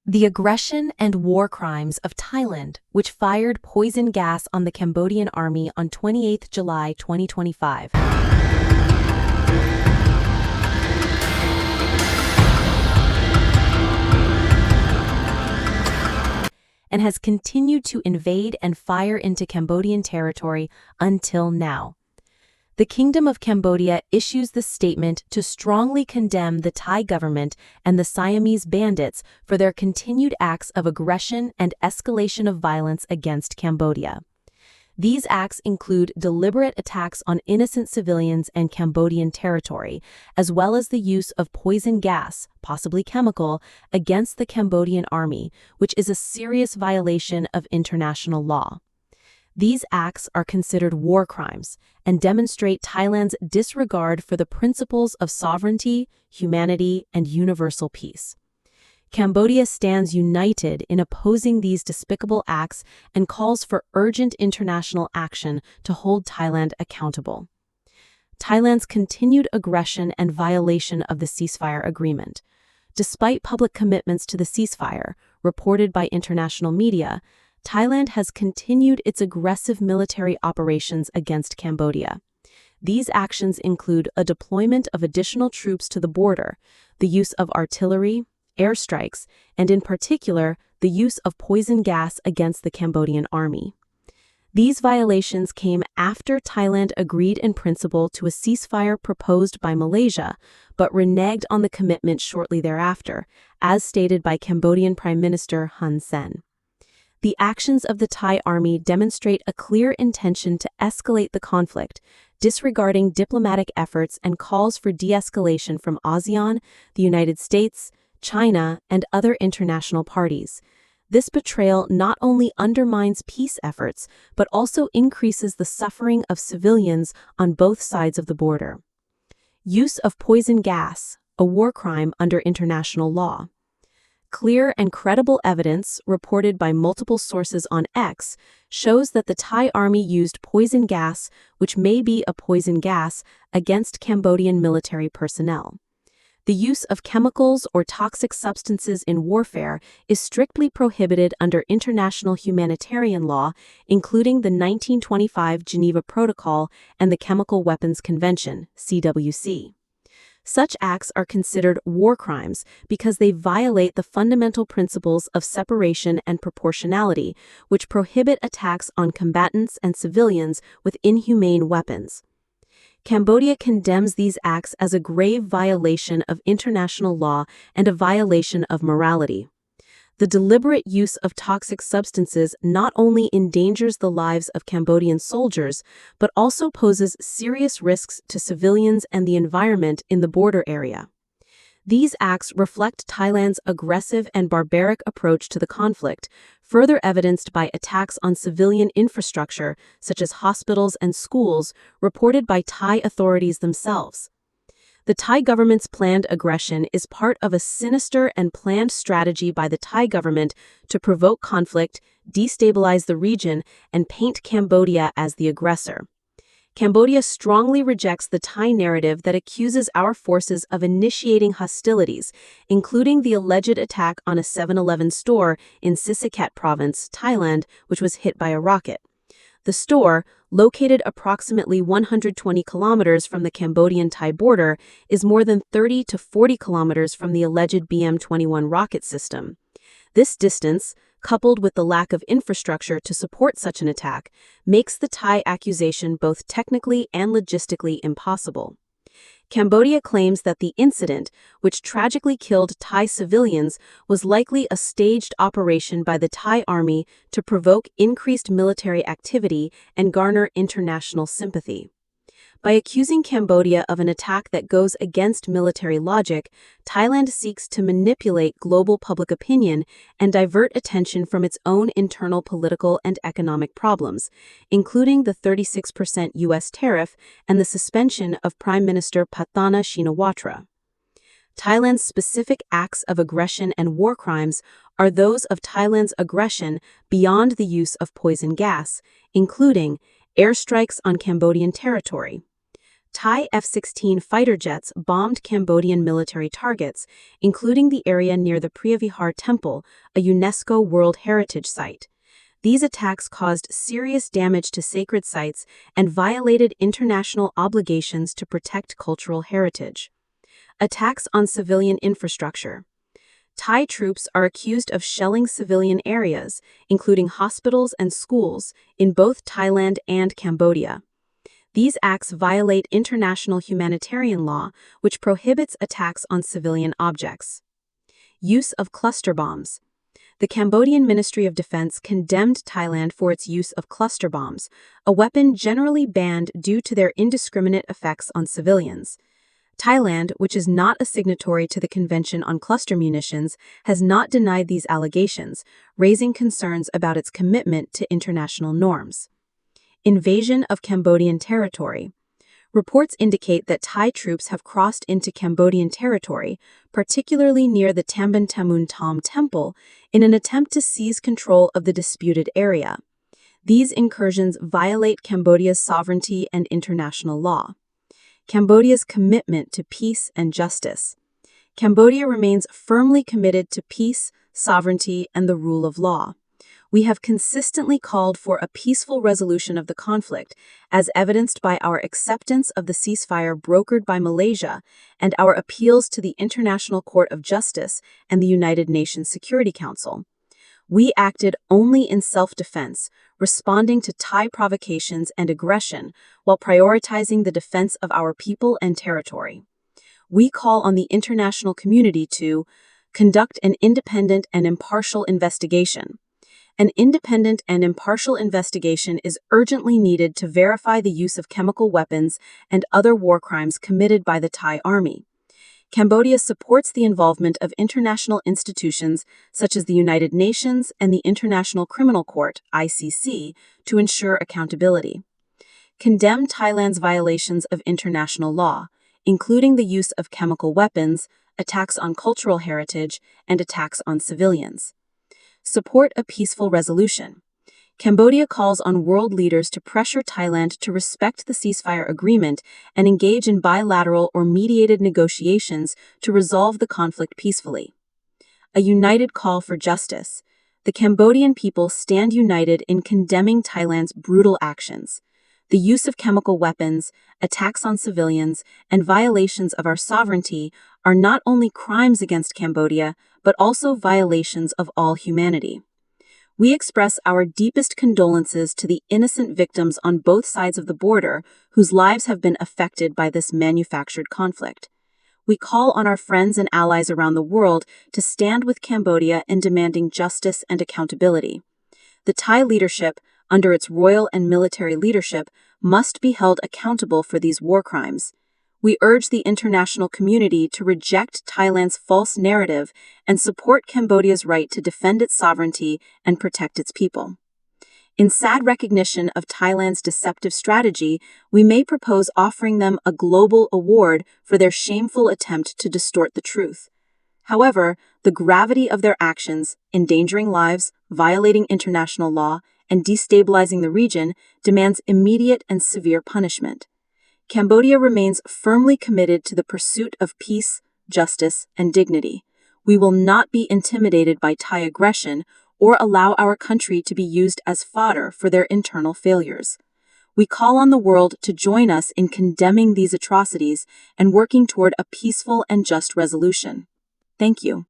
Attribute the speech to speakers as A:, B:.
A: The aggression and war crimes of Thailand, which fired poison gas on the Cambodian army on 28 July 2025. And has continued to invade and fire into Cambodian territory until now. The Kingdom of Cambodia issues the statement to strongly condemn the Thai government and the Siamese bandits for their continued acts of aggression and escalation of violence against Cambodia. These acts include deliberate attacks on innocent civilians and Cambodian territory, as well as the use of poison gas, possibly chemical, against the Cambodian army, which is a serious violation of international law. These acts are considered war crimes and demonstrate Thailand's disregard for the principles of sovereignty, humanity, and universal peace. Cambodia stands united in opposing these despicable acts and calls for urgent international action to hold Thailand accountable. Thailand's continued aggression and violation of the ceasefire agreement. Despite public commitments to the ceasefire, reported by international media, Thailand has continued its aggressive military operations against Cambodia. These actions include a deployment of additional troops to the border, the use of artillery, airstrikes, and in particular, the use of poison gas against the Cambodian army. These violations came after Thailand agreed in principle to a ceasefire proposed by Malaysia, but reneged on the commitment shortly thereafter, as stated by Cambodian Prime Minister Hun Sen. The actions of the Thai army demonstrate a clear intention to escalate the conflict, disregarding diplomatic efforts and calls for de-escalation from ASEAN, the United States, China, and other international parties. This betrayal not only undermines peace efforts, but also increases the suffering of civilians on both sides of the border. Use of poison gas, a war crime under international law. Clear and credible evidence, reported by multiple sources on X, shows that the Thai army used poison gas, which may be a poison gas, against Cambodian military personnel. The use of chemicals or toxic substances in warfare is strictly prohibited under international humanitarian law, including the 1925 Geneva Protocol and the Chemical Weapons Convention, CWC. Such acts are considered war crimes because they violate the fundamental principles of separation and proportionality, which prohibit attacks on combatants and civilians with inhumane weapons. Cambodia condemns these acts as a grave violation of international law and a violation of morality. The deliberate use of toxic substances not only endangers the lives of Cambodian soldiers, but also poses serious risks to civilians and the environment in the border area. These acts reflect Thailand's aggressive and barbaric approach to the conflict, further evidenced by attacks on civilian infrastructure, such as hospitals and schools, reported by Thai authorities themselves. The Thai government's planned aggression is part of a sinister and planned strategy by the Thai government to provoke conflict, destabilize the region, and paint Cambodia as the aggressor. Cambodia strongly rejects the Thai narrative that accuses our forces of initiating hostilities, including the alleged attack on a 7-Eleven store in Sisaket Province, Thailand, which was hit by a rocket. The store, located approximately 120 kilometers from the Cambodian-Thai border, is more than 30 to 40 kilometers from the alleged BM-21 rocket system. This distance, coupled with the lack of infrastructure to support such an attack, makes the Thai accusation both technically and logistically impossible. Cambodia claims that the incident, which tragically killed Thai civilians, was likely a staged operation by the Thai army to provoke increased military activity and garner international sympathy. By accusing Cambodia of an attack that goes against military logic, Thailand seeks to manipulate global public opinion and divert attention from its own internal political and economic problems, including the 36% U.S. tariff and the suspension of Prime Minister Pathana Shinawatra. Thailand's specific acts of aggression and war crimes are those of Thailand's aggression beyond the use of poison gas, including airstrikes on Cambodian territory. Thai F-16 fighter jets bombed Cambodian military targets, including the area near the Preah Temple, a UNESCO World Heritage Site. These attacks caused serious damage to sacred sites and violated international obligations to protect cultural heritage. Attacks on civilian infrastructure. Thai troops are accused of shelling civilian areas, including hospitals and schools, in both Thailand and Cambodia. These acts violate international humanitarian law, which prohibits attacks on civilian objects. Use of cluster bombs. The Cambodian Ministry of Defense condemned Thailand for its use of cluster bombs, a weapon generally banned due to their indiscriminate effects on civilians. Thailand, which is not a signatory to the Convention on Cluster Munitions, has not denied these allegations, raising concerns about its commitment to international norms. Invasion of Cambodian territory. Reports indicate that Thai troops have crossed into Cambodian territory, particularly near the Tamban Tamun Tom Temple, in an attempt to seize control of the disputed area. These incursions violate Cambodia's sovereignty and international law. Cambodia's commitment to peace and justice. Cambodia remains firmly committed to peace, sovereignty, and the rule of law. We have consistently called for a peaceful resolution of the conflict, as evidenced by our acceptance of the ceasefire brokered by Malaysia and our appeals to the International Court of Justice and the United Nations Security Council. We acted only in self-defense, responding to Thai provocations and aggression while prioritizing the defense of our people and territory. We call on the international community to conduct an independent and impartial investigation. An independent and impartial investigation is urgently needed to verify the use of chemical weapons and other war crimes committed by the Thai army. Cambodia supports the involvement of international institutions such as the United Nations and the International Criminal Court, ICC, to ensure accountability. Condemn Thailand's violations of international law, including the use of chemical weapons, attacks on cultural heritage, and attacks on civilians. Support a peaceful resolution. Cambodia calls on world leaders to pressure Thailand to respect the ceasefire agreement and engage in bilateral or mediated negotiations to resolve the conflict peacefully. A united call for justice. The Cambodian people stand united in condemning Thailand's brutal actions. The use of chemical weapons, attacks on civilians, and violations of our sovereignty are not only crimes against Cambodia, but also violations of all humanity. We express our deepest condolences to the innocent victims on both sides of the border whose lives have been affected by this manufactured conflict. We call on our friends and allies around the world to stand with Cambodia in demanding justice and accountability. The Thai leadership, under its royal and military leadership, must be held accountable for these war crimes. We urge the international community to reject Thailand's false narrative and support Cambodia's right to defend its sovereignty and protect its people. In sad recognition of Thailand's deceptive strategy, we may propose offering them a global award for their shameful attempt to distort the truth. However, the gravity of their actions, endangering lives, violating international law, and destabilizing the region, demands immediate and severe punishment. Cambodia remains firmly committed to the pursuit of peace, justice, and dignity. We will not be intimidated by Thai aggression or allow our country to be used as fodder for their internal failures. We call on the world to join us in condemning these atrocities and working toward a peaceful and just resolution. Thank you.